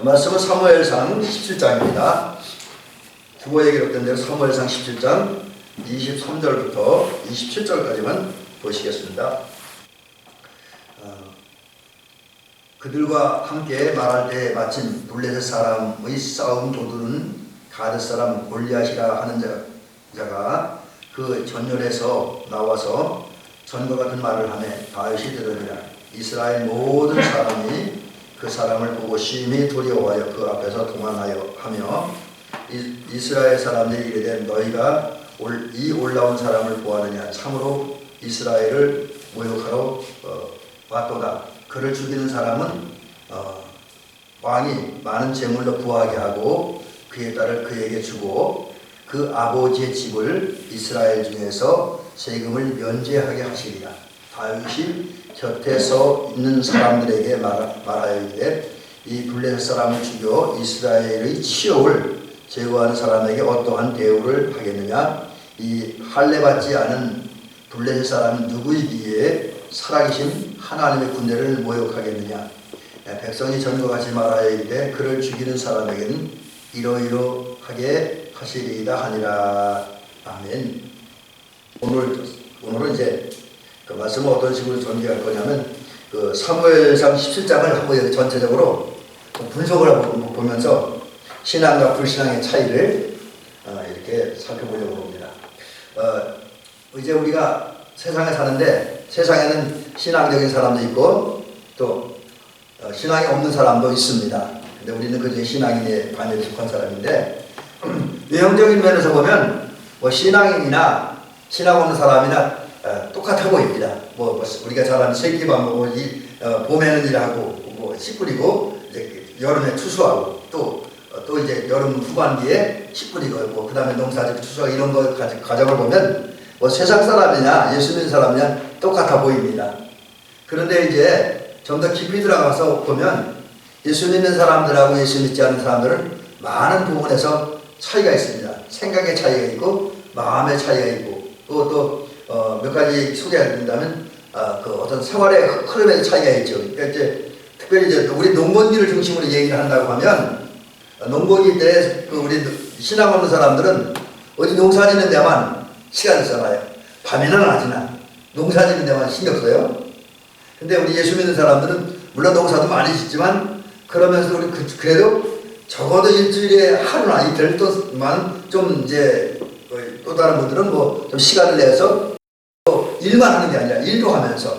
말씀은 사무엘상 17장입니다. 주보에 기록된 대로 사무엘상 17장 23절부터 27절까지만 보시겠습니다. 그들과 함께 말할 때 마침 블레셋 사람의 싸움 도두는 가드 사람 골리앗이라 하는 자가 그 전열에서 나와서 전과 같은 말을 하며 다윗이 들으니라. 이스라엘 모든 사람이 그 사람을 보고 심히 두려워하여 그 앞에서 동안하여 하며 이스라엘 사람들이 이르되 너희가 이 올라온 사람을 보았느냐. 참으로 이스라엘을 모욕하러 왔도다. 그를 죽이는 사람은 왕이 많은 재물로 부하게 하고 그의 딸을 그에게 주고 그 아버지의 집을 이스라엘 중에서 세금을 면제하게 하시리라. 다윗이 곁에 서 있는 사람들에게 말하여 이르되 이 블레셋 사람을 죽여 이스라엘의 치욕을 제거하는 사람에게 어떠한 대우를 하겠느냐. 이 할례받지 않은 블레셋 사람은 누구이기에 살아계신 하나님의 군대를 모욕하겠느냐. 백성이 전과 같이 말하여 이르되 그를 죽이는 사람에게는 이러이러하게 하시리이다 하니라. 아멘. 오늘은 이제 그 말씀을 어떤 식으로 전개할 거냐면 그 사무엘상 17장을 한번 전체적으로 분석을 보면서 신앙과 불신앙의 차이를 이렇게 살펴보려고 합니다. 이제 우리가 세상에 사는데 세상에는 신앙적인 사람도 있고 또 신앙이 없는 사람도 있습니다. 근데 우리는 그중에 신앙인의 반열에 속한 사람인데 외형적인 면에서 보면 뭐 신앙인이나 신앙 없는 사람이나 똑같아 보입니다. 우리가 잘 아는 세끼밥 먹고 봄에는 일하고 씨 뿌리고 이제 여름에 추수하고 또 이제 여름 후반기에 씨 뿌리고 그 다음에 농사짓고 추수하고 이런 거 과정을 보면 세상 사람이냐 예수 믿는 사람이냐 똑같아 보입니다. 그런데 이제 좀 더 깊이 들어가서 보면 예수 믿는 사람들하고 예수 믿지 않는 사람들은 많은 부분에서 차이가 있습니다. 생각의 차이가 있고 마음의 차이가 있고 또 몇 가지 소개해드린다면 그 어떤 생활의 흐름의 차이가 있죠. 그러니까 이제 특별히 이제 우리 농번기를 중심으로 얘기를 한다고 하면 농번기 때 우리 신앙 없는 사람들은 어디 농사 짓는 데만 시간을 써놔요. 밤에는 안 하지나 농사 짓는 데만 신경 써요. 근데 우리 예수 믿는 사람들은 물론 농사도 많이 짓지만 그러면서 우리 그래도 적어도 일주일에 하루나 이틀 동안 좀 이제 또 다른 분들은 좀 시간을 내서 또 일만 하는 게 아니라 일도 하면서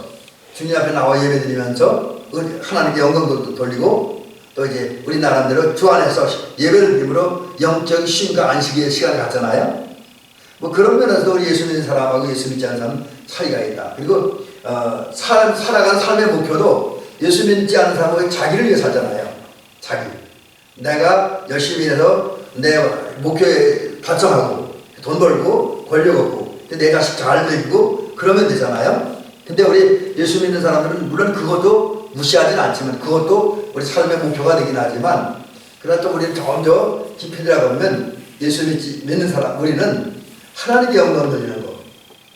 주님 앞에 나와 예배드리면서 하나님께 영광도 돌리고 또 이제 우리 나름대로 주 안에서 예배를 드림으로 영적 쉼과 안식의 시간을 갖잖아요. 그런 면에서도 우리 예수 믿는 사람하고 예수 믿지 않는 사람은 차이가 있다. 그리고 살아가는 삶의 목표도 예수 믿지 않는 사람은 자기를 위해 살잖아요. 내가 열심히 해서 내 목표에 달성하고 돈 벌고 권력 얻고 내 자식 잘 먹이고 그러면 되잖아요. 근데 우리 예수 믿는 사람들은 물론 그것도 무시하진 않지만 그것도 우리 삶의 목표가 되긴 하지만 그러나 또 우리는 조금 더 깊이 들어가면 예수 믿는 사람 우리는 하나님께 영광 돌리는 거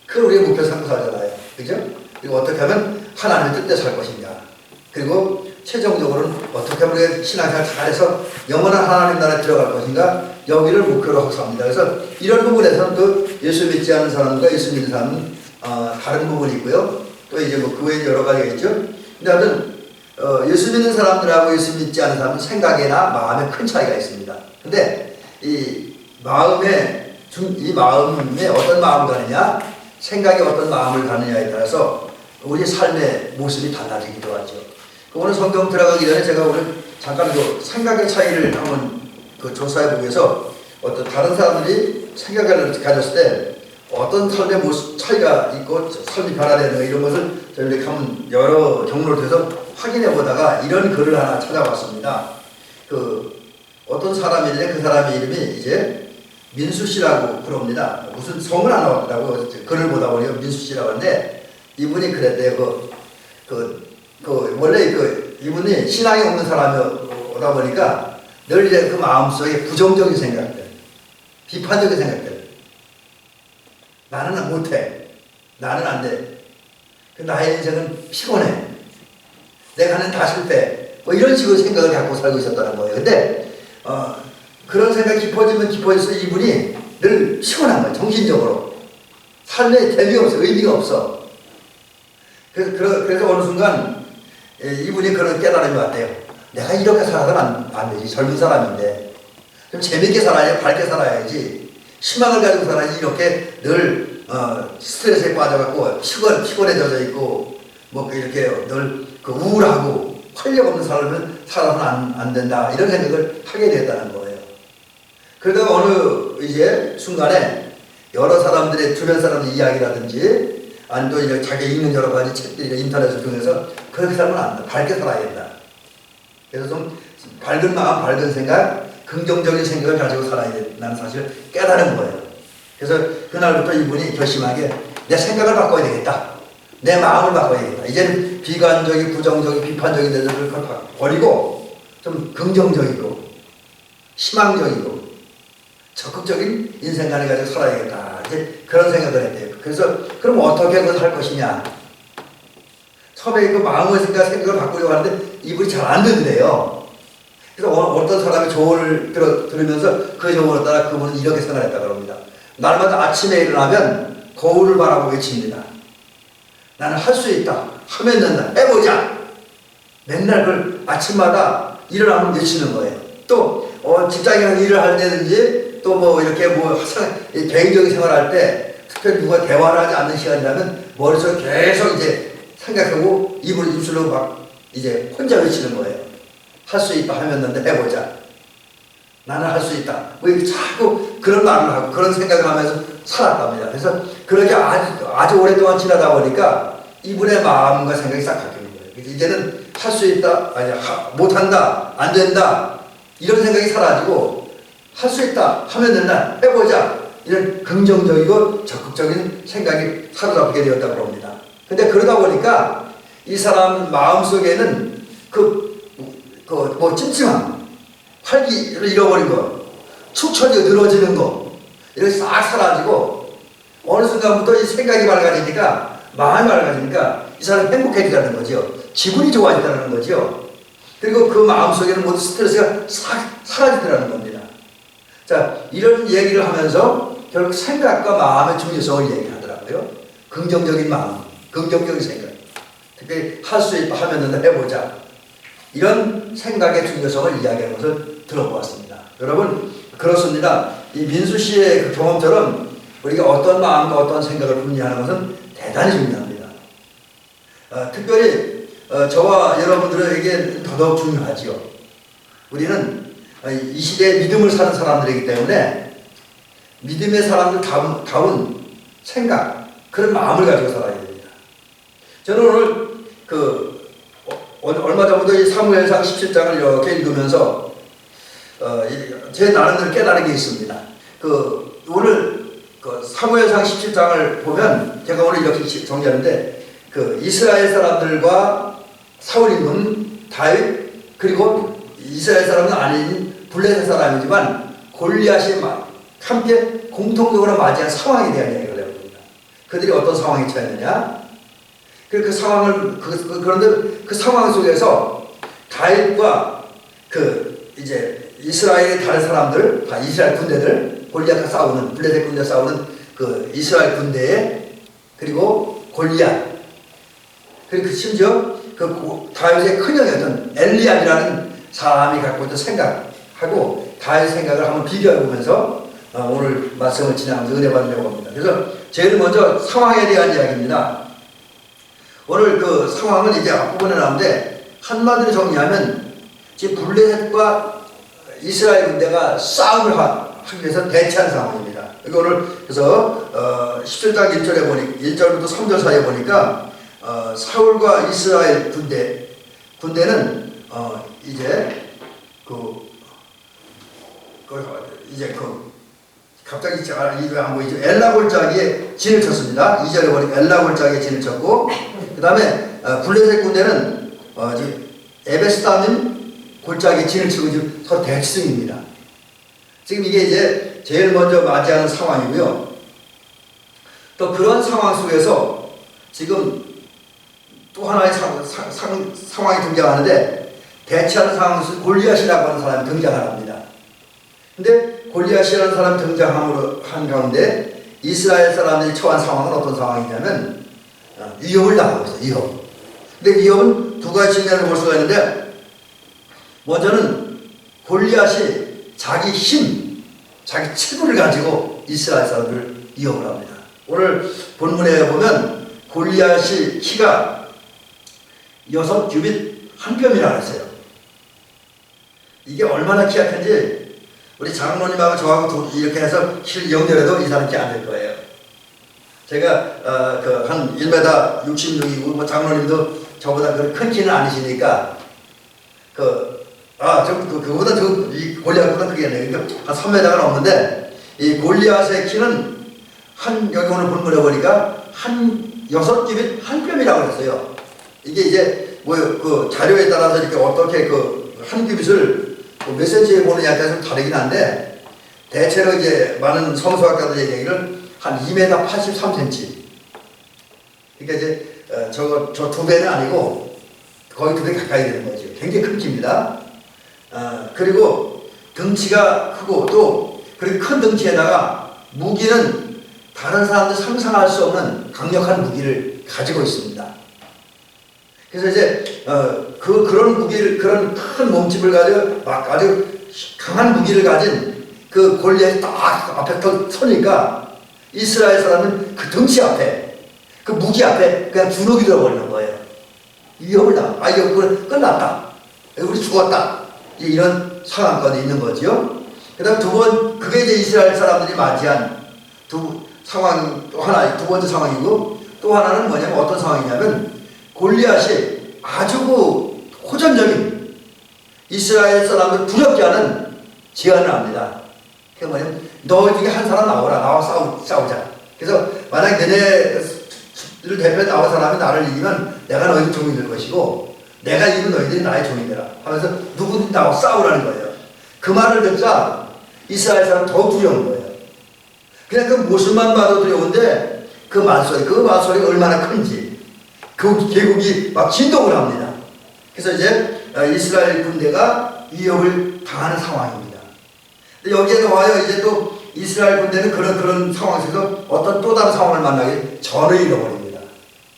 그걸 우리의 목표 삼고 살잖아요. 그죠? 그리고 어떻게 하면 하나님의 뜻대로 살 것인가. 그리고 최종적으로는 어떻게 하면 우리가 신앙생활 잘해서 영원한 하나님 나라에 들어갈 것인가 여기를 목표로 하고 삽니다. 그래서 이런 부분에서는 또 예수 믿지 않는 사람과 예수 믿는 사람은 다른 부분이 있고요. 또 이제 그 외에 여러 가지가 있죠. 근데 하여튼 예수 믿는 사람들하고 예수 믿지 않는 사람은 생각이나 마음에 큰 차이가 있습니다. 근데 이 마음에 어떤 마음을 가느냐 생각이 어떤 마음을 가느냐에 따라서 우리 삶의 모습이 달라지기도 하죠. 오늘 성경 들어가기 전에 제가 오늘 잠깐 생각의 차이를 한번 조사해 보기 위해서 어떤 다른 사람들이 생각을 가졌을 때 어떤 삶의 모습 차이가 있고 삶이 변화되는 이런 것을 저희가 한번 여러 경로를 통해서 확인해 보다가 이런 글을 하나 찾아봤습니다. 어떤 사람인데 그 사람의 이름이 이제 민수 씨라고 그럽니다. 무슨 성은 안 나왔다고 글을 보다 보니까 민수 씨라고 하는데 이분이 그랬대요. 원래 이분이 신앙이 없는 사람이다 보니까 늘 이제 그 마음속에 부정적인 생각들, 비판적인 생각들. 나는 못해. 나는 안 돼. 나의 인생은 피곤해. 내가 하는 다 실패. 뭐 이런 식으로 생각을 갖고 살고 있었다는 거예요. 근데 그런 생각이 깊어지면 깊어질수록 이분이 늘 피곤한 거예요. 정신적으로. 삶에 재미없어. 의미가 없어. 그래서 어느 순간 이분이 그런 깨달음이 왔대요. 내가 이렇게 살아서는 안 되지. 젊은 사람인데. 좀 재밌게 살아야, 밝게 살아야지. 희망을 가지고 살아야지. 이렇게 늘 스트레스에 빠져갖고 피곤해져 있고 뭐 이렇게 늘 우울하고 활력 없는 삶을 살아서는 안 된다. 이런 생각을 하게 됐다는 거예요. 그러다가 어느 이제 순간에 여러 사람들의 주변 사람들 이야기라든지 아니면 또 이제 자기 읽는 여러 가지 책들이 인터넷을 통해서 그렇게 살면 안 돼. 밝게 살아야겠다. 그래서 좀 밝은 마음, 밝은 생각, 긍정적인 생각을 가지고 살아야 된다는 사실을 깨달은 거예요. 그래서 그날부터 이분이 결심하게 내 생각을 바꿔야 되겠다. 내 마음을 바꿔야 되겠다. 이제는 비관적인, 부정적인, 비판적인 데들을 버리고 좀 긍정적이고 희망적이고 적극적인 인생관을 가지고 살아야겠다. 이제 그런 생각을 했대요. 그래서 그럼 어떻게 그걸 할 것이냐. 처음에 그 마음의 생각을 바꾸려고 하는데 이분이 잘 안 된대요. 그래서 어떤 사람의 조언을 들으면서 그 조언에 따라 그분은 이렇게 생각했다고 합니다. 날마다 아침에 일어나면 거울을 바라보고 외칩니다. 나는 할 수 있다. 하면 된다. 해보자. 맨날 그걸 아침마다 일어나면 외치는 거예요. 또 직장에서 일을 할 때든지 또 뭐 이렇게 뭐 개인적인 생활할 때 특별히 누가 대화를 하지 않는 시간이라면 머릿속에 계속 이제 생각하고 입술로 막 이제 혼자 외치는 거예요. 할 수 있다 하면 된다. 해보자. 나는 할 수 있다. 뭐 이렇게 자꾸 그런 말을 하고 그런 생각을 하면서 살았답니다. 그래서 그렇게 아주 오랫동안 지나다 보니까 이분의 마음과 생각이 싹 바뀌는 거예요. 그래서 이제는 할 수 있다, 아니 못한다, 안 된다 이런 생각이 사라지고 할 수 있다, 하면 된다, 해보자 이런 긍정적이고 적극적인 생각이 사로잡히게 되었다고 합니다. 근데 그러다 보니까 이 사람 마음속에는 뭐 찜찜함, 활기를 잃어버린 거, 축 처지가 늘어지는 거 이렇게 싹 사라지고 어느 순간부터 이 생각이 맑아지니까 마음이 맑아지니까 이 사람이 행복해지다는 거죠. 기분이 좋아진다는 거죠. 그리고 그 마음속에는 모든 스트레스가 싹 사라지더라는 겁니다. 자, 이런 얘기를 하면서 결국 생각과 마음의 중요성을 얘기하더라고요. 긍정적인 마음, 긍정적인 생각. 특히 할 수 있다 하면 된다, 해보자. 이런 생각의 중요성을 이야기하는 것을 들어보았습니다. 여러분, 그렇습니다. 이 민수 씨의 그 경험처럼 우리가 어떤 마음과 어떤 생각을 분리하는 것은 대단히 중요합니다. 특별히 저와 여러분들에게 더더욱 중요하지요. 우리는 이 시대에 믿음을 사는 사람들이기 때문에 믿음의 사람들 다운 생각, 그런 마음을 가지고 살아야 됩니다. 저는 오늘 얼마 전부터 이 사무엘상 17장을 이렇게 읽으면서 제 나름대로 깨달은 게 있습니다. 오늘 사무엘상 17장을 보면 제가 오늘 이렇게 정리하는데 이스라엘 사람들과 사울 인군 다윗 그리고 이스라엘 사람은 아닌 블레셋 사람이지만 골리앗이 함께 공통적으로 맞이한 상황에 대한 이야기를 해봅니다. 그들이 어떤 상황에 처했느냐? 그 상황을 그런데 그 상황 속에서 다윗과 이제 이스라엘의 다른 사람들, 다 이스라엘 군대들, 골리앗과 싸우는 블레셋 군대 싸우는 그 이스라엘 군대에 그리고 골리앗 그리고 심지어 다윗의 큰형이었던 엘리압이라는 사람이 갖고 있던 생각하고 다윗 생각을 한번 비교해 보면서 오늘 말씀을 진행하면서 은혜 받으려고 합니다. 그래서 제일 먼저 상황에 대한 이야기입니다. 오늘 그 상황은 이제 앞부분에 나오는데 한마디로 정리하면 지금 블레셋과 이스라엘 군대가 싸움을 하기 위해서 대치한 상황입니다. 여기 오늘 그래서 17장 1절에 보니 1절부터 3절 사이에 보니까 사울과 이스라엘 군대는 이제 갑자기 이게 안 보이죠? 엘라 골짜기에 진을 쳤습니다. 2절에 보니까 엘라 골짜기에 진을 쳤고 그 다음에 블레셋 군대는 에베스다민 골짜기에 진을 치고 지금 서로 대치 중입니다. 지금 이게 이제 제일 먼저 맞이하는 상황이고요. 또 그런 상황 속에서 지금 또 하나의 상황이 등장하는데 대치하는 상황에서 골리앗이라고 하는 사람이 등장을 합니다. 근데 골리앗이라는 사람이 등장함으로 한 가운데 이스라엘 사람들이 처한 상황은 어떤 상황이냐면 위협을 당하고 있어요. 위협. 근데 위협은 두 가지 측면을 볼 수가 있는데, 먼저는 골리앗이 자기 힘, 자기 체구를 가지고 이스라엘 사람들을 위협을 합니다. 오늘 본문에 보면 골리앗이 키가 6규빗 한 뼘이라고 했어요. 이게 얼마나 키가 큰지 우리 장로님하고 저하고 이렇게 해서 실 연결해도 이 사람 키 안 될 거예요. 제가 한 1m 66이고 뭐 장로님도 저보다 큰 키는 아니시니까 그보다 이 골리앗보다 크겠네요. 그러니까 한 3m가 넘는데 이 골리앗의 키는 여기 오늘 본문에 보니까 한 6규빗 한 뼘이라고 했어요. 이게 이제 그 자료에 따라서 이렇게 어떻게 한 규빗을 몇 센치에 보느냐에 따라서 다르긴 한데, 대체로 이제 많은 성서학자들의 얘기를 한 2m 83cm. 그러니까 이제 저 2배는 아니고 거의 2배 가까이 되는 거죠. 굉장히 큰 키입니다. 그리고 등치가 크고 또 그렇게 큰 등치에다가 무기는 다른 사람들 상상할 수 없는 강력한 무기를 가지고 있습니다. 그래서 이제 그런 무기를, 그런 큰 몸집을 가지고 막 아주 강한 무기를 가진 그 골리앗이 딱 앞에 서니까 이스라엘 사람은 그 등치 앞에, 그 무기 앞에 그냥 주눅이 들어버리는 거예요. 위협을 당한. 이거 끝났다. 우리 죽었다. 이런 상황까지 있는 거죠. 그 다음 그게 이제 이스라엘 사람들이 맞이한 두 번째 상황이고, 또 하나는 뭐냐면 어떤 상황이냐면 골리앗이 아주 호전적인 이스라엘 사람들 두렵게 하는 제안을 합니다. 그게 뭐냐면 너 중에 한 사람 나와 싸우자. 그래서 만약 너네를 대표해 나온 사람이 나를 이기면 내가 너희들 종이 될 것이고, 내가 이기면 너희들이 나의 종이 되라 하면서 누구든지 나와 싸우라는 거예요. 그 말을 듣자 이스라엘 사람 더욱 두려운 거예요. 그냥 그 모습만 봐도 두려운데 그 말소리가 얼마나 큰지, 그 계곡이 막 진동을 합니다. 그래서 이제 이스라엘 군대가 위협을 당하는 상황입니다. 여기에 나와요. 이제 또 이스라엘 군대는 그런 상황 속에서 어떤 또 다른 상황을 만나게 전을 잃어버립니다.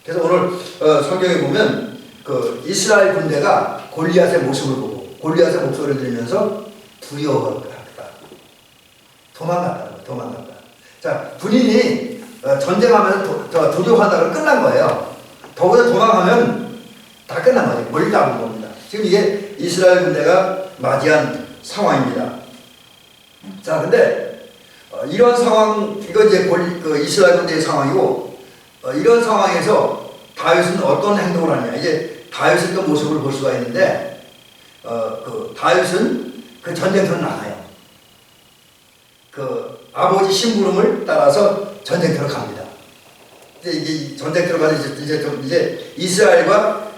그래서 오늘 성경에 보면 이스라엘 군대가 골리앗의 모습을 보고 골리앗의 목소리를 들으면서 두려워했다. 도망갔다. 자, 군인이 전쟁하면 두려워한다고 끝난 거예요. 더구나 도망하면 다 끝난 거예요. 멀리 나온 겁니다. 지금 이게 이스라엘 군대가 맞이한 상황입니다. 자, 근데 이런 상황, 이거 이제 이스라엘 군대의 상황이고, 이런 상황에서 다윗은 어떤 행동을 하느냐. 이제 다윗의 그 모습을 볼 수가 있는데, 다윗은 그 전쟁터로 나가요. 아버지 심부름을 따라서 전쟁터로 갑니다. 이제 전쟁터로 가서 이제 이스라엘과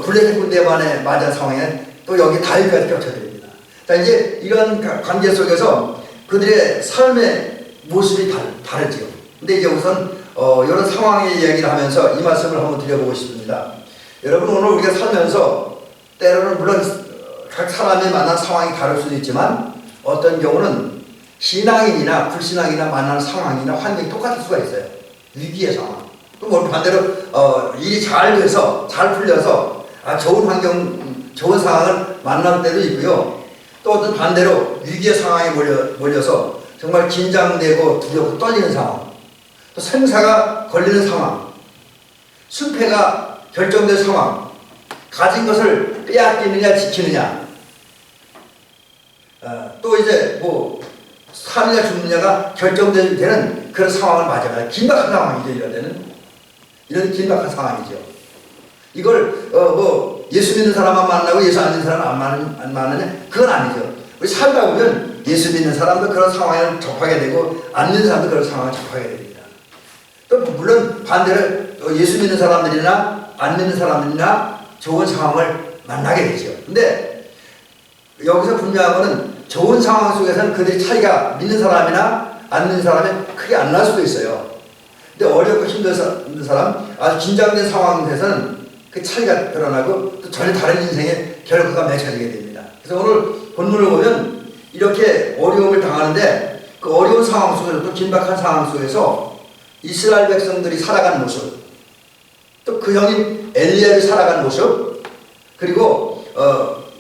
블레셋 군대만의 맞은 상황에 또 여기 다윗까지 겹쳐집니다. 자, 이제 이런 관계 속에서 그들의 삶의 모습이 다르지요. 근데 이제 우선 이런 상황의 이야기를 하면서 이 말씀을 한번 드려보고 싶습니다. 여러분, 오늘 우리가 살면서 때로는 물론 각 사람이 만난 상황이 다를 수도 있지만 어떤 경우는 신앙인이나 불신앙이나 만나는 상황이나 환경이 똑같을 수가 있어요. 위기의 상황. 또 뭐 반대로 일이 잘 돼서 잘 풀려서 좋은 환경, 좋은 상황을 만날 때도 있고요. 또 어떤 반대로 위기의 상황에 몰려서 정말 긴장되고 두렵고 떨리는 상황, 또 생사가 걸리는 상황, 승패가 결정된 상황, 가진 것을 빼앗기느냐 지키느냐, 또 이제 뭐 사느냐 죽느냐가 결정되는 그런 상황을 맞아가요. 긴박한 상황이죠. 이런 긴박한 상황이죠. 이걸 예수 믿는 사람만 만나고 예수 안 믿는 사람 안 만나냐? 그건 아니죠. 우리 살다 보면 예수 믿는 사람도 그런 상황을 접하게 되고 안 믿는 사람도 그런 상황을 접하게 됩니다. 또 물론 반대로 예수 믿는 사람들이나 안 믿는 사람들이나 좋은 상황을 만나게 되죠. 근데 여기서 분명한 거는 좋은 상황 속에서는 그들이 차이가 믿는 사람이나 안 믿는 사람이 크게 안 날 수도 있어요. 근데 어렵고 힘든 사람, 아주 긴장된 상황에서는 그 차이가 드러나고 또 전혀 다른 인생의 결과가 맺혀지게 됩니다. 그래서 오늘 본문을 보면 이렇게 어려움을 당하는데 그 어려운 상황 속에서 또 긴박한 상황 속에서 이스라엘 백성들이 살아간 모습, 또 그 형인 엘리압이 살아간 모습, 그리고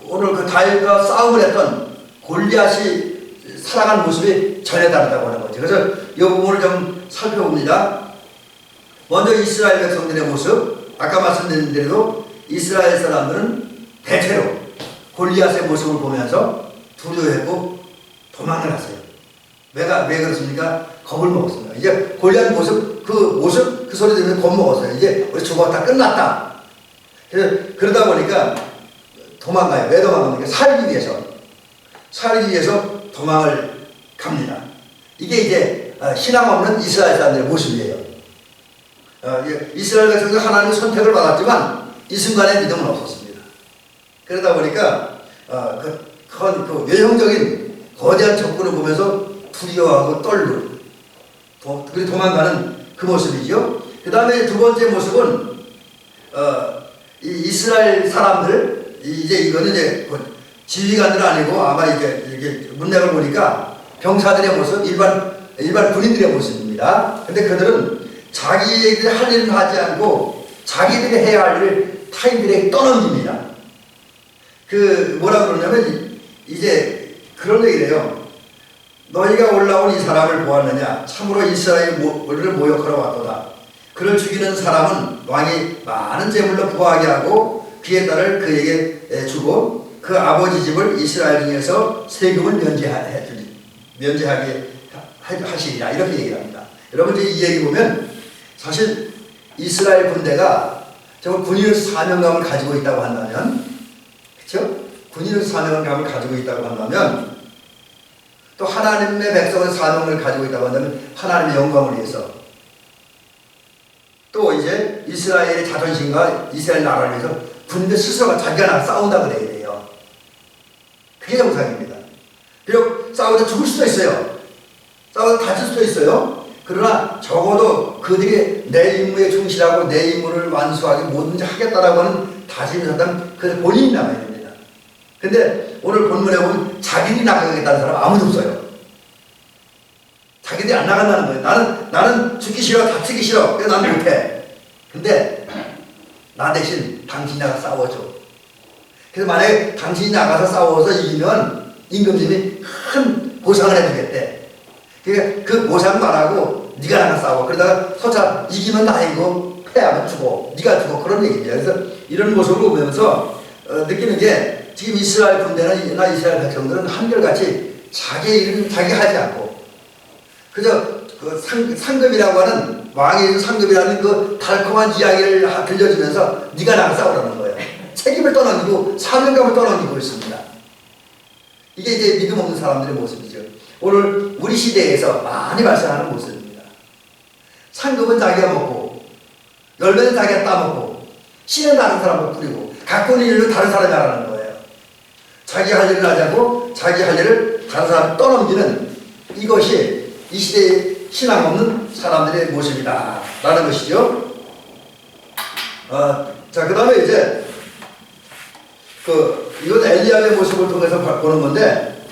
오늘 그 다윗과 싸움을 했던 골리앗이 살아간 모습이 전혀 다르다고 하는 거죠. 그래서 이 부분을 좀 살펴봅니다. 먼저 이스라엘 백성들의 모습, 아까 말씀드린 대로 이스라엘 사람들은 대체로 골리앗의 모습을 보면서 두려워했고 도망을 했어요. 왜 그렇습니까? 겁을 먹었습니다. 이제 골리앗 모습, 그 소리 들으면 겁먹었어요. 이제 우리 죽었다, 끝났다. 그러다 보니까 도망가요. 왜 도망갑니까? 살기 위해서 도망을 갑니다. 이게 이제 신앙 없는 이스라엘 사람들의 모습이에요. 이스라엘 백성들 하나님의 선택을 받았지만 이 순간에 믿음은 없었습니다. 그러다 보니까 그 외형적인 거대한 적군을 보면서 두려워하고 떨고 그리고 도망가는 그 모습이죠. 그 다음에 두 번째 모습은 이 이스라엘 사람들, 이거는 이제 지휘관들은 아니고 아마 이게 문맥을 보니까 병사들의 모습, 일반 군인들의 모습입니다. 근데 그들은 자기들이 할 일은 하지 않고 자기들이 해야 할 일을 타인들에게 떠넘깁니다. 뭐라 그러냐면 이제 그런 얘기를 해요. 너희가 올라온 이 사람을 보았느냐? 참으로 이스라엘을 모욕하러 왔도다. 그를 죽이는 사람은 왕이 많은 재물로 부하게 하고 그의 딸을 그에게 주고 그 아버지 집을 이스라엘 중에서 세금을 면제하게 하시리라. 이렇게 얘기를 합니다. 여러분 이 얘기 보면 사실 이스라엘 군대가 정말 군인으로서 사명감을 가지고 있다고 한다면, 그렇죠? 군인으로서 사명감을 가지고 있다고 한다면, 또 하나님의 백성의 사명을 가지고 있다고 한다면 하나님의 영광을 위해서, 또 이제 이스라엘의 자존심과 이스라엘 나라를 위해서 군대 스스로가 자기가 나가 싸운다 그래야 돼요. 그게 정상입니다. 비록 싸우다 죽을 수도 있어요. 싸우다 다칠 수도 있어요. 그러나 적어도 그들이 내 임무에 충실하고 내 임무를 완수하기 뭐든지 하겠다라고 하는 다짐이 있었다면 그 본인이 나가야 됩니다. 근데 오늘 본문에 보면 자기들이 나가겠다는 사람 아무도 없어요. 자기들이 안 나간다는 거예요. 나는 죽기 싫어, 다치기 싫어. 그래서 나는 못해. 근데 나 대신 당신이 나가서 싸워줘. 그래서 만약에 당신이 나가서 싸워서 이기면 임금님이 큰 보상을 해주겠대. 그러니까 그 보상도 안 하고 네가 나가 싸워. 그러다가 서차 이기면 나이고 패하면 죽어. 네가 죽어. 그런 얘기입니다. 그래서 이런 모습을 보면서 느끼는 게 지금 이스라엘 군대나 이스라엘 백성들은 한결같이 자기 일은 자기 하지 않고 그저 그 상급이라고 하는 왕의 상급이라는 그 달콤한 이야기를 들려주면서 네가 나가 싸우라는 거예요. 책임을 떠넘기고 사명감을 떠넘기고 있습니다. 이게 이제 믿음 없는 사람들의 모습이죠. 오늘 우리 시대에서 많이 발생하는 모습입니다. 상급은 자기가 먹고 열매는 자기가 따먹고 씨는 다른 사람을 뿌리고 갖고 있는 일로 다른 사람이 하라는 거예요. 자기 할 일을 하지 않고 자기 할 일을 다른 사람을 떠넘기는 이것이 이 시대의 신앙 없는 사람들의 모습이다 라는 것이죠. 자, 그 다음에 이제 이건 엘리야의 모습을 통해서 보는 건데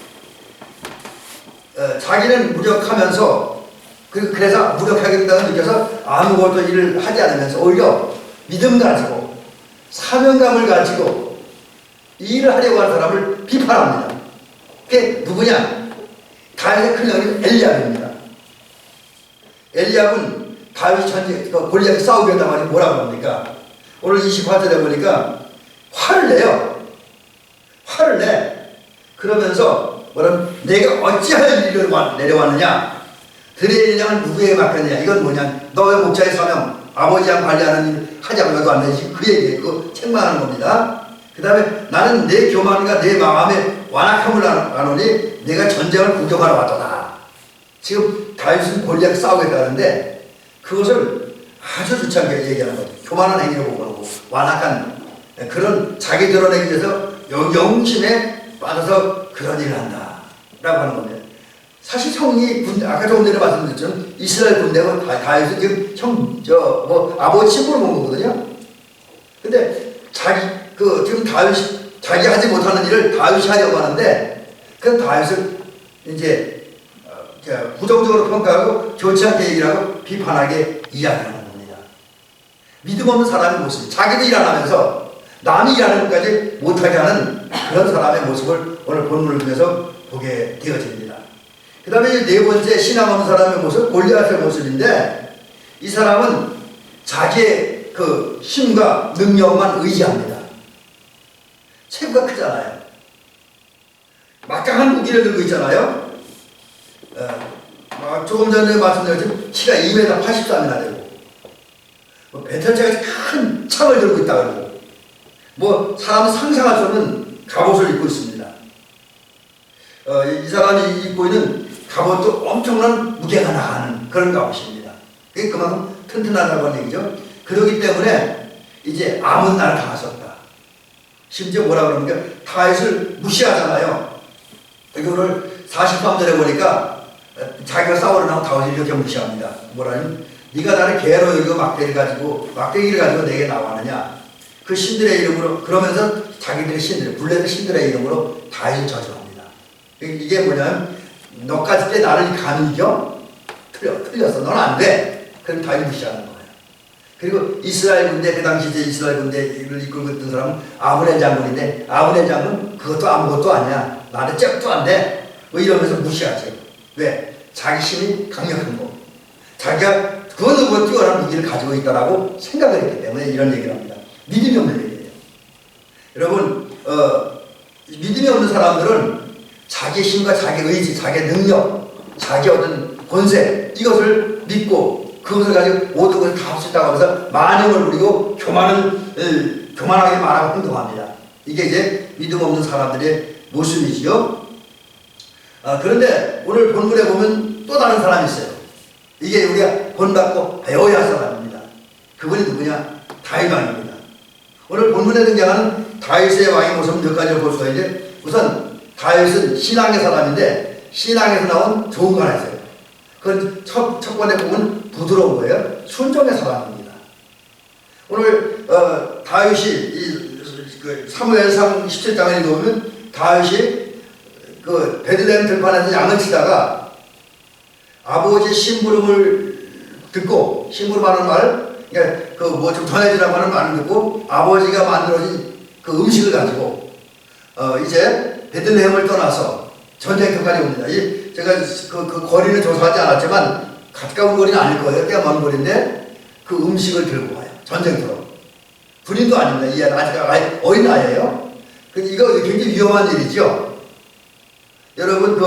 자기는 무력하면서 그래서 무력하겠다고 느껴서 아무것도 일을 하지 않으면서 오히려 믿음 가지고 사명감을 가지고 이 일을 하려고 하는 사람을 비판합니다. 그게 누구냐? 다윗의 큰 형님 엘리압입니다. 엘리압은 다윗이 골리앗이 싸우게 했단 말이 뭐라고 합니까? 오늘 28절에 보니까 화를 내요. 화를 내. 그러면서 뭐라면 내가 어찌하여 이리로 내려왔느냐? 들의 일량을 누구에게 맡겼느냐? 이건 뭐냐? 너의 목자의 사명, 아버지랑 관리하는 일 하지 않고 안 되지. 그 얘기에 그 책망하는 겁니다. 그 다음에 나는 내 교만과 내 마음에 완악함을 아노니 내가 전쟁을 구경하러 왔도다. 지금 다윗은 골리앗 싸우겠다는데 그것을 아주 좋지 않게 얘기하는 거죠. 교만한 행위를 보고 완악한 그런 자기 드러내기 위해서 영심에 빠져서 그런 일을 한다 라고 하는 겁니다. 사실 형이 아까 조금 전에 말씀드렸지만 이스라엘 군대가 다윗은 지금 아버지 친구를 본 거거든요. 근데 지금 다윗이 자기 하지 못하는 일을 다윗이 하려고 하는데 그 다윗을 이제 부정적으로 평가하고 좋지 않게 얘기를 하고 비판하게 이야기하는 겁니다. 믿음 없는 사람의 모습, 자기도 일 안 하면서 남이 일하는 것까지 못하게 하는 그런 사람의 모습을 오늘 본문을 통해서 보게 되어집니다. 그 다음에 네 번째 신앙 없는 사람의 모습, 골리앗의 모습인데 이 사람은 자기의 그 힘과 능력만 의지합니다. 체구가 크잖아요. 막강한 무기를 들고 있잖아요. 조금 전에 말씀드렸지만 키가 2m 83이나 되고 배틀차같이 큰 창을 들고 있다고 그러고 사람은 상상할 수 없는 갑옷을 입고 있습니다. 이 사람이 입고 있는 갑옷도 엄청난 무게가 나가는 그런 갑옷입니다. 그게 그만큼 튼튼하다고 하는 얘기죠. 그렇기 때문에 이제 아무 나를 당하셨다. 심지어 뭐라 그러니까 다윗을 무시하잖아요. 여기 오늘 43절에 보니까 자기가 싸우러 나온 다윗을 이렇게 무시합니다. 뭐라면 네가 나를 개로 여기고 막대기를 가지고 내게 나왔느냐. 그 신들의 이름으로 그러면서 자기들의 신들 블레셋 신들의 이름으로 다윗을 저주합니다. 이게 뭐냐면 너까지 때 나를 감히 이겨? 틀렸어. 넌 안 돼. 그럼 다윗 무시하는 거예요. 그리고 이스라엘 군대, 그 당시 이스라엘 군대를 이끌고 있던 사람은 아브넬 장군인데 아브넬 장군 그것도 아무것도 아니야. 나는 잽도 안 돼. 이러면서 무시하지. 왜? 자기 힘이 강력한 거. 자기가 그 누구보다 뛰어난 무기를 가지고 있다라고 생각을 했기 때문에 이런 얘기를 합니다. 믿음이 없는 얘기예요. 여러분, 믿음이 없는 사람들은 자기 힘과 자기 의지, 자기 능력, 자기 어떤 권세 이것을 믿고 그것을 가지고 모든 것을 다 할 수 있다고 하면서 만행을 부리고 교만하게 말하고 행동합니다. 이게 이제 믿음 없는 사람들의 모습이지요. 그런데 오늘 본문에 보면 또 다른 사람이 있어요. 이게 우리가 본받고 배워야 할 사람입니다. 그분이 누구냐? 다윗 왕입니다. 오늘 본문에 등장하는 다윗의 왕의 모습은 몇 가지를 볼 수가 있는데 우선 다윗은 신앙의 사람인데 신앙에서 나온 좋은 거 하나 있어요. 그건 첫 번째 부분은 부드러운 거예요. 순종의 사람입니다. 오늘 다윗이 사무엘상 17장에 보면 다윗이 그 베들레헴 들판에서 양을 치다가 아버지 심부름을 듣고 심부름하는 말, 그러니까 그 뭐 좀 전해주라고 하는 말을 듣고 아버지가 만들어진 그 음식을 가지고 이제 베들레헴을 떠나서 전쟁터까지 옵니다. 제가 그 거리는 조사하지 않았지만 가까운 거리는 아닐 거예요. 꽤 먼 거리인데 그 음식을 들고 와요. 전쟁터로. 군인도 아닙니다. 이 아직 어린 아이예요. 이거 굉장히 위험한 일이죠. 여러분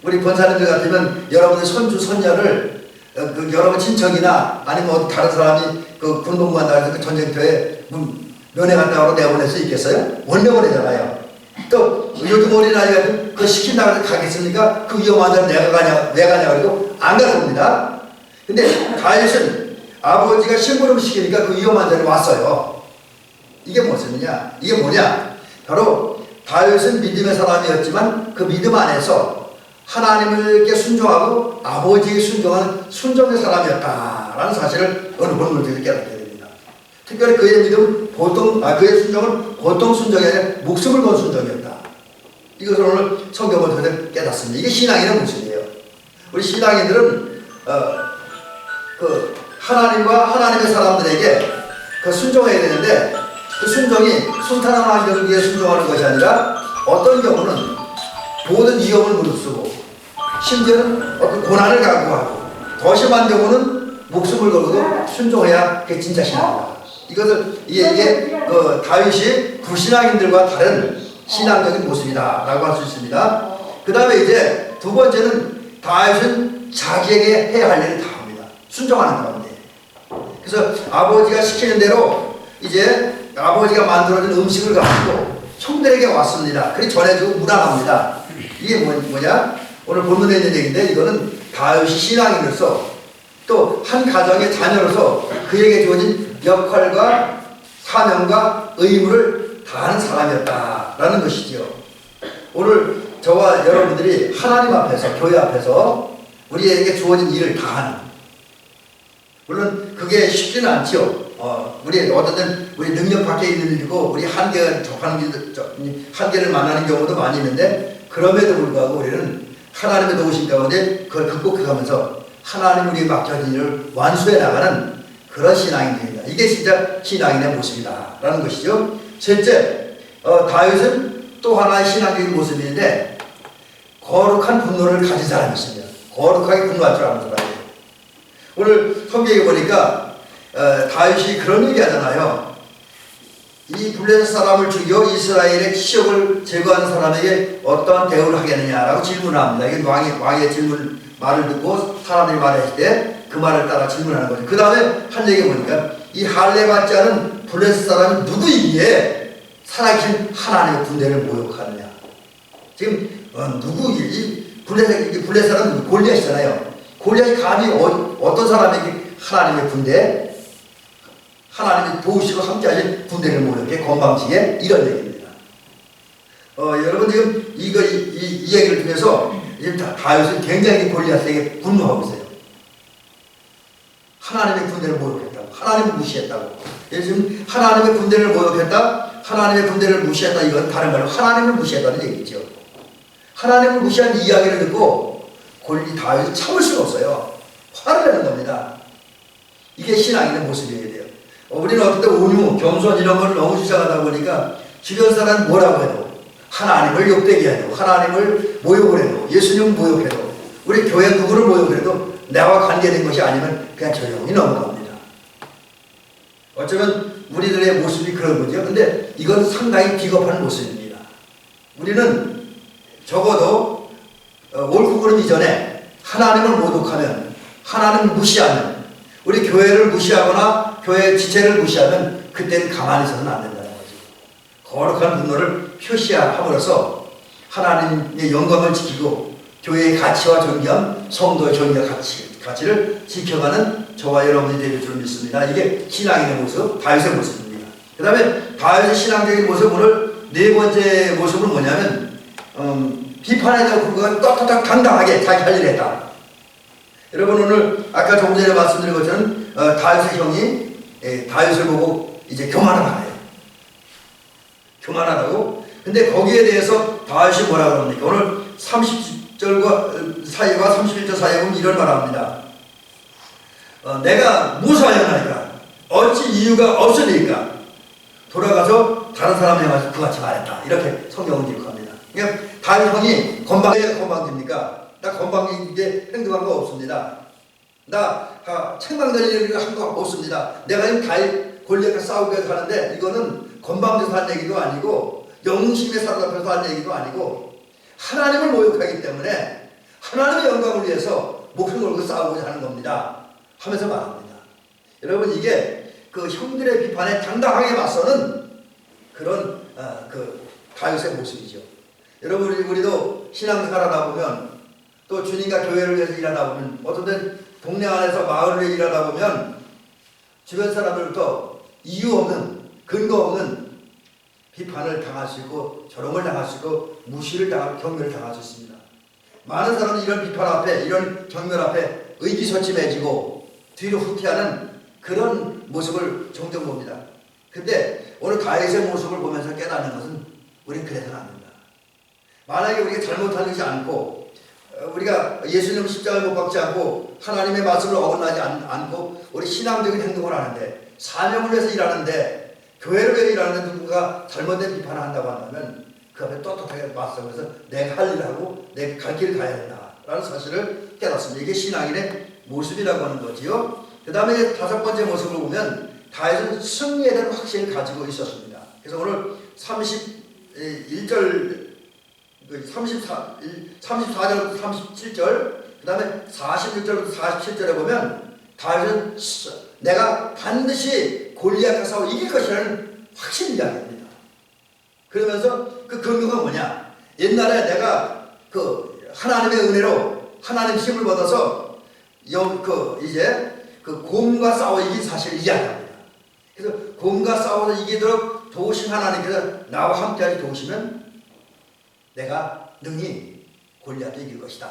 우리 권사님들 같으면 여러분의 손주 손녀를 여러분 친척이나 아니면 다른 사람이 군복무한 날에서 그 전쟁터에 면회 갔다고 내보낼 수 있겠어요? 못 내보내잖아요. 또 요즘 어린아이가 그 시킨다고 해서 가겠습니까? 그 위험한 데를 내가 가냐 그래도 안 갈 겁니다. 근데 다윗은 아버지가 심부름 시키니까 그 위험한 데를 왔어요. 이게 무엇이냐? 이게 뭐냐? 바로 다윗은 믿음의 사람이었지만 그 믿음 안에서 하나님께 순종하고 아버지에게 순종하는 순종의 사람이었다라는 사실을 오늘 본문을 통해서 깨닫게 됩니다. 특별히 그의 믿음은 그의 순종은 보통 순종이 아니라 목숨을 건 순종이었다. 이것을 오늘 성경을 통해서 깨닫습니다. 이게 신앙인의 모습이에요. 우리 신앙인들은 그 하나님과 하나님의 사람들에게 그 순종해야 되는데 그 순종이 순탄한 환경 위에 순종하는 것이 아니라 어떤 경우는 모든 위험을 무릅쓰고 심지어는 어떤 고난을 각오하고 더 심한 경우는 목숨을 걸고도 순종해야 그게 진짜 신앙이다. 이게 다윗이 구신앙인들과 다른 신앙적인 모습이다라고 할 수 있습니다. 그 다음에 이제 두 번째는 다윗은 자기에게 해야 할 일을 다 합니다. 순종하는 가운데. 그래서 아버지가 시키는 대로 이제 아버지가 만들어준 음식을 가지고 형들에게 왔습니다. 그리 전해주고 무난합니다. 이게 뭐냐? 오늘 본문에 있는 얘기인데 이거는 다윗이 신앙인으로서 또 한 가정의 자녀로서 그에게 주어진 역할과 사명과 의무를 다하는 사람이었다라는 것이죠. 오늘 저와 여러분들이 하나님 앞에서 교회 앞에서 우리에게 주어진 일을 다하는, 물론 그게 쉽지는 않죠. 우리 어떤 때는 우리 능력 밖에 있는 일이고 우리 한계를 만나는 경우도 많이 있는데, 그럼에도 불구하고 우리는 하나님의 도우심 가운데 그걸 극복해가면서 하나님 우리에게 맡겨진 일을 완수해 나가는 그런 신앙이 됩니다. 이게 진짜 신앙인의 모습이다 라는 것이죠. 셋째, 다윗은 또 하나의 신앙적인 모습인데 거룩한 분노를 가진 사람이 있습니다. 거룩하게 분노할 줄 아는 사람이에요. 오늘 성경에 보니까 다윗이 그런 얘기 하잖아요. 이 블레셋 사람을 죽여 이스라엘의 치욕을 제거하는 사람에게 어떠한 대우를 하겠느냐라고 질문을 합니다. 이게 왕의 질문 말을 듣고 사람들이 말했을 때 그 말을 따라 질문하는 거죠. 그 다음에 한 얘기 보니까 이 할례 받지 않은 블레셋 사람이 누구이기에 살아계신 하나님의 군대를 모욕하느냐. 지금 누구 블레셋 사람은 골리앗이잖아요. 골리앗이 감히 어떤 사람에게 하나님의 군대, 하나님의 도우시고 함께하신 군대를 모욕해 건방지게, 이런 얘기입니다. 여러분 지금 이 얘기를 통해서 다윗은 굉장히 골리앗에게 분노하고 있어요. 하나님의 군대를 모욕했다고, 하나님을 무시했다고. 지금 하나님의 군대를 모욕했다, 하나님의 군대를 무시했다, 이건 다른 말로 하나님을 무시했다는 얘기죠. 하나님을 무시한 이야기를 듣고 다윗은 참을 수가 없어요. 화를 내는 겁니다. 이게 신앙인의 모습이어야 돼요. 우리는 어떤 때 온유, 겸손 이런 걸 너무 주장하다 보니까 주변 사람 뭐라고 해도, 하나님을 욕되게 해도, 하나님을 모욕을 해도, 예수님을 모욕해도, 우리 교회 누구를 모욕해도 나와 관계된 것이 아니면 그냥 조용히 넘어갑니다. 어쩌면 우리들의 모습이 그런 거죠. 근데 이건 상당히 비겁한 모습입니다. 우리는 적어도 옳고 그름 이전에 하나님을 모독하면, 하나님을 무시하면, 우리 교회를 무시하거나 교회 지체를 무시하면 그때는 가만히 있어서는 안 된다는 거죠. 거룩한 분노를 표시함으로써 하나님의 영광을 지키고 교회의 가치와 존귀함, 성도의 존귀와 가치를 지켜가는 저와 여러분이 되실 줄 믿습니다. 이게 신앙인의 모습, 다윗의 모습입니다. 그 다음에 다윗의 신앙적인 모습, 오늘 네 번째 모습은 뭐냐면 비판에 대한 그가 떳떳하게 당당하게 자기 할 일을 했다. 여러분 오늘 아까 조금 전에 말씀드린 것처럼 다윗의 형이 다윗을 보고 이제 교만을 하네요. 교만하다고. 근데 거기에 대해서 다윗이 뭐라고 합니까? 오늘 30절과 사이와 31절 사이에 보면 이런 말을 합니다. 내가 무사하였나이까? 어찌 이유가 없으니까? 돌아가서 다른 사람에 가서 그같이 말했다. 이렇게 성경은 기록합니다. 그러니까 다윗 형이 건방집니까? 나 건방지게 행동한 거 없습니다. 나 책망될 일을 한 거 없습니다. 내가 지금 다윗 골리앗과 싸우게 하는데 이거는 건방져서 한 얘기도 아니고 영심에 사로잡혀서 한 얘기도 아니고 하나님을 모욕하기 때문에 하나님의 영광을 위해서 목숨 걸고 싸우고자 하는 겁니다. 하면서 말합니다. 여러분 이게 그 형들의 비판에 당당하게 맞서는 그런 다윗의 모습이죠. 여러분 우리도 신앙생활하다 보면 또 주님과 교회를 위해서 일하다 보면 어떤 때 동네 안에서 마을을 위해 일하다 보면 주변 사람들부터 이유 없는 근거 없는 비판을 당할 수 있고 조롱을 당할 수 있고 무시를 당하고 경멸을 당할 수 있습니다. 많은 사람은 이런 비판 앞에 이런 경멸 앞에 의기소침해지고 뒤로 후퇴하는 그런 모습을 종종 봅니다. 근데 오늘 다윗의 모습을 보면서 깨닫는 것은 우리는 그래서는 안 된다. 만약에 우리가 잘못하지 않고 우리가 예수님 십자가를 못 박지 않고 하나님의 말씀을 어긋나지 않고 우리 신앙적인 행동을 하는데 사명을 위해서 일하는데 교회를 위해 일하는데 누군가 잘못된 비판을 한다고 한다면 그 앞에 떳떳하게 맞서면서 내가 할 일을 하고 내가 갈 길을 가야 된다라는 사실을 깨닫습니다. 이게 신앙인의 모습이라고 하는 거지요. 그 다음에 다섯 번째 모습을 보면 다윗은 승리에 대한 확신을 가지고 있었습니다. 그래서 오늘 31절 34절부터 37절 그 다음에 46절부터 47절에 보면 다윗은 내가 반드시 골리앗과 싸워 이길 것이라는 확신 이야기입니다. 그러면서 그 근거가 뭐냐? 옛날에 내가 그 하나님의 은혜로 하나님 힘을 받아서 이제 곰과 싸워 이긴 사실을 이야기합니다. 그래서 곰과 싸워서 이기도록 도우신 하나님께서 나와 함께하시 도우시면 내가 능히 골리앗도 이길 것이다.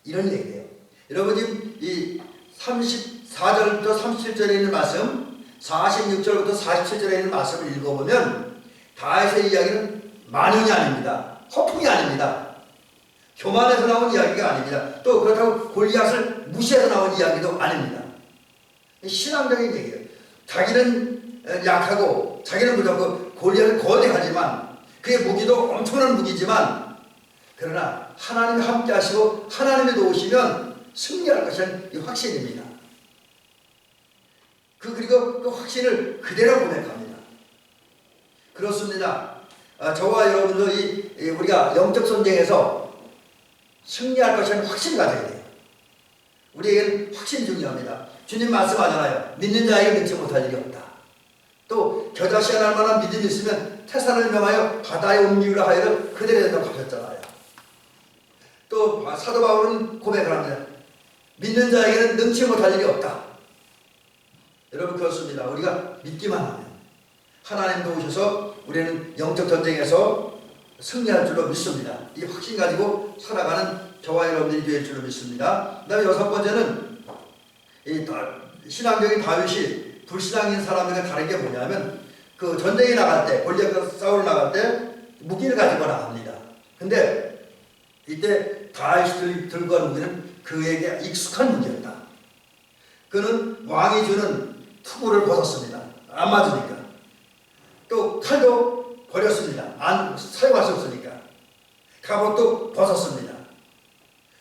이런 얘기예요. 여러분 지금 이 34절부터 37절에 있는 말씀 46절부터 47절에 있는 말씀을 읽어보면 다윗의 이야기는 만연이 아닙니다. 허풍이 아닙니다. 교만해서 나온 이야기가 아닙니다. 또 그렇다고 골리앗을 무시해서 나온 이야기도 아닙니다. 신앙적인 얘기예요. 자기는 약하고 자기는 부족하고 골리앗을 거대하지만 그의 무기도 엄청난 무기지만 그러나 하나님이 함께 하시고 하나님이 도우시면 승리할 것이라는 이 확신입니다. 그리고 그 확신을 그대로 고백합니다. 그렇습니다. 저와 여러분도 우리가 영적 전쟁에서 승리할 것이라는 확신을 가져야 돼요. 우리에게는 확신이 중요합니다. 주님 말씀하잖아요. 믿는 자에게 능치 못할 일이 없다. 또 겨자씨 하나 만한 믿음이 있으면 태산을 명하여 바다에 옮기기로 하여도 그대로 된다고 하셨잖아요. 또 사도 바울은 고백을 합니다. 믿는 자에게는 능치 못할 일이 없다. 여러분 그렇습니다. 우리가 믿기만 하면 하나님 도우셔서 우리는 영적 전쟁에서 승리할 줄로 믿습니다. 이 확신 가지고 살아가는 저와 여러분들이 될 줄로 믿습니다. 그 다음에 여섯 번째는 이 신앙적인 다윗이 불신앙인 사람들과 다른 게 뭐냐면 그 전쟁에 나갈 때 골리앗과 싸우러 나갈 때 무기를 가지고 나갑니다. 근데 이때 다윗이 들고 간 무기는 그에게 익숙한 무기였다. 그는 왕이 주는 투구를 벗었습니다. 안 맞으니까. 또 칼도 버렸습니다. 사용할 수 없으니까. 갑옷도 벗었습니다.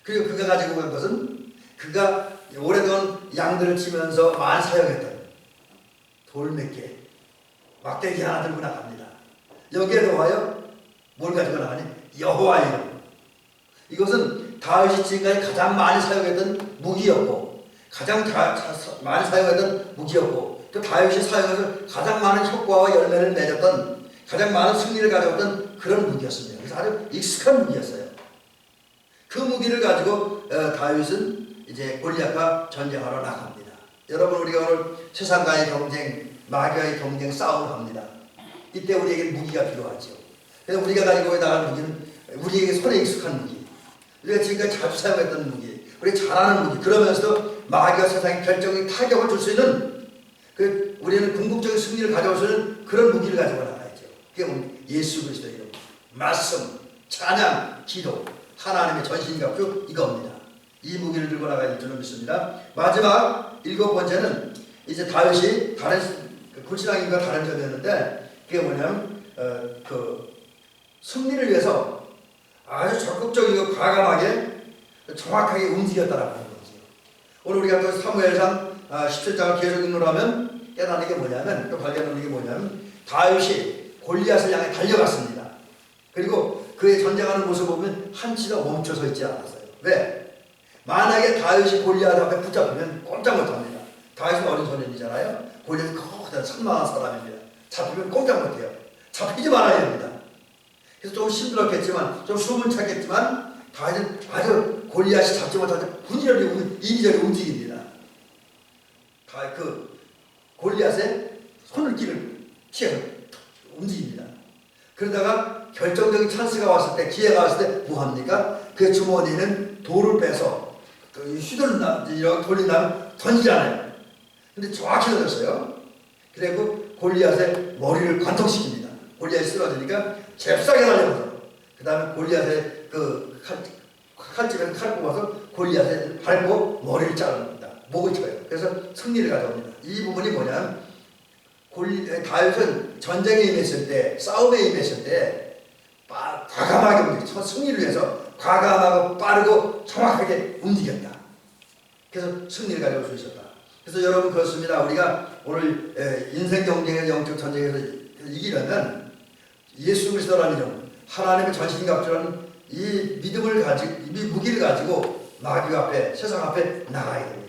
그리고 그가 가지고 간 것은 그가 오래전 양들을 치면서 많이 사용했던 돌 몇 개, 막대기 하나 들고 나갑니다. 여기에 더하여 뭘 가지고 나가니? 여호와의 이름. 이것은 다윗이 지금까지 가장 많이 사용했던 무기였고 가장 많이 사용했던 무기였고 또 다윗이 사용해서 가장 많은 효과와 열매를 맺었던 가장 많은 승리를 가져왔던 그런 무기였습니다. 그래서 아주 익숙한 무기였어요. 그 무기를 가지고 다윗은 이제 골리앗과 전쟁하러 나갑니다. 여러분 우리가 오늘 세상과의 경쟁, 마귀와의 경쟁 싸움을 합니다. 이때 우리에게 무기가 필요하죠. 그래서 우리가 가지고 나갈 무기는 우리에게 손에 익숙한 무기, 우리가 지금까지 자주 사용했던 무기, 우리가 잘하는 무기, 그러면서도 마귀가 세상에 결정적인 타격을 줄 수 있는 우리는 궁극적인 승리를 가져올 수 있는 그런 무기를 가지고 나가야죠. 그게 예수 그리스도의 이름, 말씀, 찬양, 기도, 하나님의 전신갑주 이겁니다. 이 무기를 들고 나가야 줄로 믿습니다. 마지막 일곱 번째는 이제 다윗이 다른 불신앙인과 다른 점이었는데 그게 뭐냐면 그 승리를 위해서 아주 적극적이고 과감하게 정확하게 움직였다라고 하는 거죠. 오늘 우리가 또 사무엘상 17장을 계속 읽노라면 깨닫는 게 뭐냐면 또 발견하는 게 뭐냐면 다윗이 골리앗을 향해 달려갔습니다. 그리고 그의 전쟁하는 모습을 보면 한치도 멈춰서 있지 않았어요. 왜? 만약에 다윗이 골리앗 앞에 붙잡히면 꼼짝 못합니다. 다윗은 어린 소년이잖아요. 골리앗이 커다란 산만한 사람입니다. 잡히면 꼼짝 못해요. 잡히지 말아야 됩니다. 그래서 좀 힘들었겠지만 좀 숨을 찾겠지만 다윗은 아주 골리앗이 잡지 못하자 분열이 이리저리 움직입니다. 그 골리앗의 손을길을 피해서 움직입니다. 그러다가 결정적인 찬스가 왔을 때, 기회가 왔을 때 뭐합니까? 그 주머니는 돌을 빼서 휘둘러 돌린 다음에 던지잖아요. 근데 정확히 던졌어요. 그리고 골리앗의 머리를 관통시킵니다. 골리앗이 쓰러지니까 잽싸게 달려가서 그 다음에 골리앗의 그 칼집에서 칼 뽑아서 골리앗을 밟고 머리를 자릅니다. 목을 쳐요. 그래서 승리를 가져옵니다. 이 부분이 뭐냐면 다윗은 전쟁에 임했을 때, 싸움에 임했을 때 과감하게 움직였죠. 승리를 위해서 과감하고 빠르고 정확하게 움직였다. 그래서 승리를 가져올 수 있었다. 그래서 여러분 그렇습니다. 우리가 오늘 인생 경쟁에서 영적 전쟁에서 이기려면 예수 그리스도라는 이름, 하나님의 전신갑주라는 이 믿음을 가지고, 이 무기를 가지고 마귀 앞에, 세상 앞에 나가야 됩니다.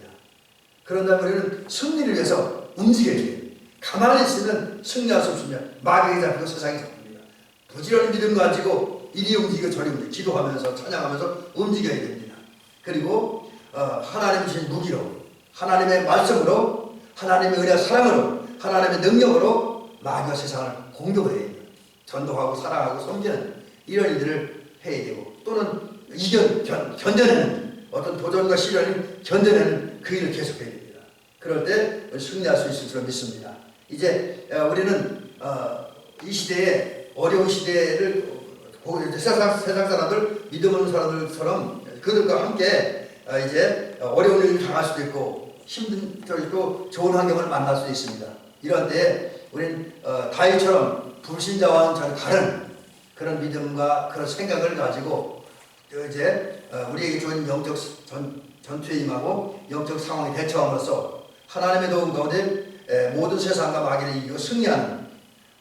그런다면 우리는 승리를 위해서 움직여야 돼요. 가만히 있으면 승리할 수 없습니다. 마귀에 잡히고 세상에 잡힙니다. 부지런히 믿음 가지고 이리 움직이고 저리 움직이고 기도하면서 찬양하면서 움직여야 됩니다. 그리고 하나님 주신 무기로, 하나님의 말씀으로, 하나님의 은혜와 사랑으로, 하나님의 능력으로 마귀와 세상을 공격해야 됩니다. 전도하고 사랑하고 섬기는 이런 일들을 해야 되고 또는 견뎌내는 어떤 도전과 시련을 견뎌내는 그 일을 계속해야 됩니다. 그럴 때 승리할 수 있을 줄 믿습니다. 이제 우리는 이 시대에 어려운 시대를 세상 사람들 믿음 없는 사람들처럼 그들과 함께 이제 어려운 일을 당할 수도 있고 힘든 적이 있고 좋은 환경을 만날 수도 있습니다. 이런 때에 우리는 다윗처럼 불신자와는 전혀 다른 그런 믿음과 그런 생각을 가지고 이제 우리에게 주어진 영적 전투에 임하고 영적 상황에 대처함으로써 하나님의 도움 가운데 모든 세상과 마귀를 이기고 승리하는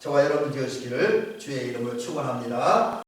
저와 여러분 되시기를 주의 이름으로 축원합니다.